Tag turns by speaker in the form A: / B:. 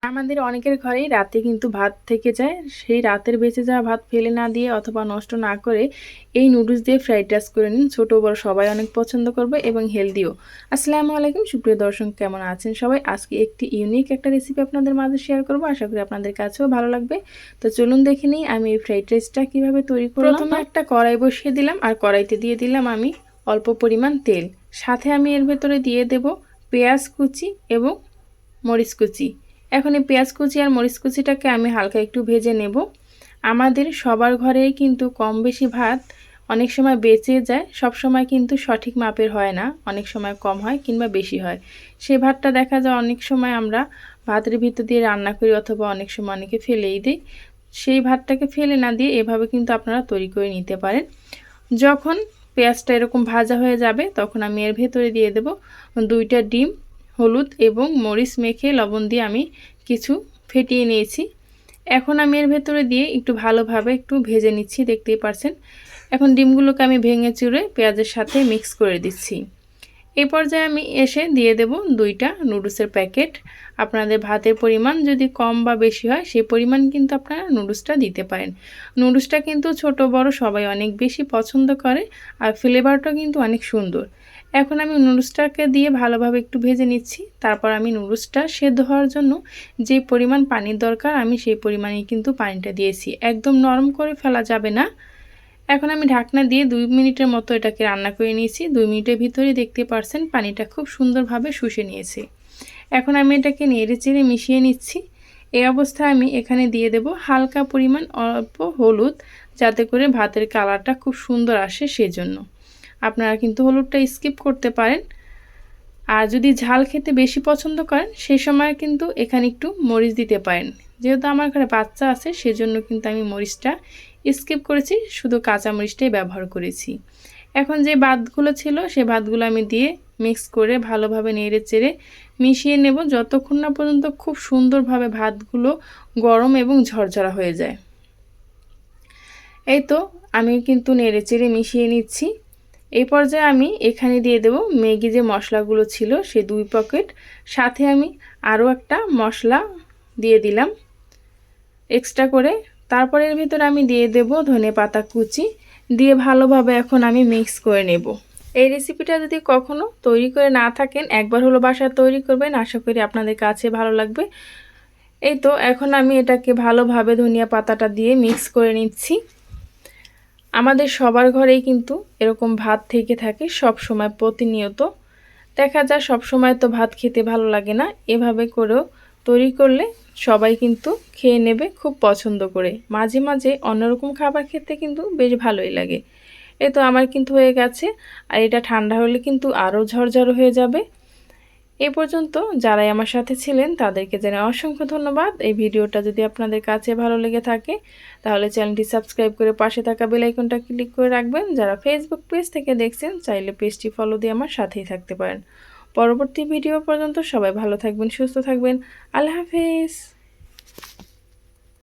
A: আমাদের অনেকের ঘরেই রাতে কিন্তু ভাত থেকে যায়। সেই রাতের বেঁচে যাওয়া ভাত ফেলে না দিয়ে অথবা নষ্ট না করে এই নুডলস দিয়ে ফ্রাইড রাইস করে নিন। ছোট বড় সবাই অনেক পছন্দ করবে এবং হেলদিও। আসসালামু আলাইকুম সুপ্রিয় দর্শক, কেমন আছেন সবাই? আজকে একটি ইউনিক একটা রেসিপি আপনাদের মাঝে শেয়ার করব। আশা করি আপনাদের কাছেও ভালো লাগবে। তো চলুন দেখে নিই আমি এই ফ্রাইড রাইসটা কীভাবে তৈরি করলাম। প্রথমে একটা কড়াই বসিয়ে দিলাম আর কড়াইতে দিয়ে দিলাম আমি অল্প পরিমাণ তেল। সাথে আমি এর ভেতরে দিয়ে দেব পেঁয়াজ কুচি এবং মরিচ কুচি। এখন এই পেঁয়াজ কুচি আর মরিচ কুচিটাকে আমি হালকা একটু ভেজে নেব। আমাদের সবার ঘরেই কিন্তু কম বেশি ভাত অনেক সময় বেঁচে যায়, সব সময় কিন্তু সঠিক মাপের হয় না, অনেক সময় কম হয় কিংবা বেশি হয়। সেই ভাতটা দেখা যায় অনেক সময় আমরা ভাতের ভিতর দিয়ে রান্না করি অথবা অনেক সময় অনেকে ফেলেই দিই। সেই ভাতটাকে ফেলে না দিয়ে এভাবে কিন্তু আপনারা তৈরি করে নিতে পারেন। যখন পেঁয়াজটা এরকম ভাজা হয়ে যাবে তখন আমি এর ভেতরে দিয়ে দেব 2টা ডিম, হলুদ এবং মরিচ মেখে লবণ দিয়ে আমি কিছু ফেটিয়ে নিয়েছি। এখন আমি এর ভেতরে দিয়ে একটু ভালোভাবে একটু ভেজে নিচ্ছি, দেখতেই পারছেন। এখন ডিমগুলোকে আমি ভেঙে চুড়ে পেঁয়াজের সাথে মিক্স করে দিচ্ছি। এই পর্যায়ে আমি এসে দিয়ে দেব 2টা নুডলসের প্যাকেট। আপনাদের ভাতের পরিমাণ যদি কম বা বেশি হয় সেই পরিমাণ কিন্তু আপনারা নুডলসটা দিতে পারেন। নুডলসটা কিন্তু ছোট বড় সবাই অনেক বেশি পছন্দ করে আর ফ্লেভারটাও কিন্তু অনেক সুন্দর। এখন আমি নুডলসটাকে দিয়ে ভালোভাবে একটু ভেজে নিচ্ছি। তারপর আমি নুডলসটা সেদ্ধ হওয়ার জন্য যে পরিমাণ পানির দরকার আমি সেই পরিমাণেই কিন্তু পানিটা দিয়েছি, একদম নরম করে ফেলা যাবে না। এখন আমি ঢাকনা দিয়ে 2 মিনিটের মতো এটাকে রান্না করে নিয়েছি। 2 মিনিটের ভিতরেই দেখতে পারছেন পানিটা খুব সুন্দরভাবে শুষে নিয়েছে। এখন আমি এটাকে নেড়েচেড়ে মিশিয়ে নিচ্ছি। এই অবস্থায় আমি এখানে দিয়ে দেব হালকা পরিমাণ অল্প হলুদ, যাতে করে ভাতের কালারটা খুব সুন্দর আসে সেজন্য। আপনারা কিন্তু হলুদটা স্কিপ করতে পারেন। আর যদি ঝাল খেতে বেশি পছন্দ করেন সেই সময় কিন্তু এখানে একটু মরিচ দিতে পারেন। যেহেতু আমার ঘরে বাচ্চা আছে সেজন্য কিন্তু আমি মরিচটা স্কিপ করেছি, শুধু কাঁচা মরিচটাই ব্যবহার করেছি। এখন যে ভাতগুলো ছিল সেই ভাতগুলো আমি দিয়ে মিক্স করে ভালোভাবে নেড়ে চেড়ে মিশিয়ে নেব যতক্ষণ না পর্যন্ত খুব সুন্দরভাবে ভাতগুলো গরম এবং ঝরঝরা হয়ে যায়। এই তো আমি কিন্তু নেড়ে চেড়ে মিশিয়ে নিচ্ছি। এই পর্যায়ে আমি এখানে দিয়ে দেব ম্যাগি যে মশলাগুলো ছিল সে 2 প্যাকেট, সাথে আমি আরও একটা মশলা দিয়ে দিলাম এক্সট্রা করে। তারপর এর ভিতরে আমি দিয়ে দেব ধনেপাতা কুচি, দিয়ে ভালোভাবে এখন আমি মিক্স করে নেব। এই রেসিপিটা যদি কখনো তৈরি করে না থাকেন একবার হলো বাসায় তৈরি করবেন, আশা করি আপনাদের কাছে ভালো লাগবে। এই তো এখন আমি এটাকে ভালোভাবে ধনিয়া পাতাটা দিয়ে মিক্স করে নিচ্ছি। আমাদের সবার ঘরেই কিন্তু এরকম ভাত থেকে থাকে সব সময়, প্রতিনিয়ত দেখা যায়। সব সময় তো ভাত খেতে ভালো লাগে না, এভাবে করেও তৈরি করলে সবাই কিন্তু খেয়ে নেবে খুব পছন্দ করে। মাঝে মাঝে অন্যরকম খাবার খেতে কিন্তু বেশ ভালোই লাগে। এই তো আমার কিন্তু হয়ে গেছে, আর এটা ঠান্ডা হলে কিন্তু আরও ঝরঝর হয়ে যাবে। এই পর্যন্ত যারাই আমার সাথে ছিলেন তাদেরকে জানাই অসংখ্য ধন্যবাদ। এই ভিডিওটা যদি আপনাদের কাছে ভালো লেগে থাকে তাহলে চ্যানেলটি সাবস্ক্রাইব করে পাশে থাকা বেল আইকনটা ক্লিক করে রাখবেন। যারা ফেসবুক পেজ থেকে দেখছেন চাইলে পেজটি ফলো দিয়ে আমার সাথেই থাকতে পারেন। পরবর্তী ভিডিও পর্যন্ত সবাই ভালো থাকবেন, সুস্থ থাকবেন। আল্লাহ হাফেজ।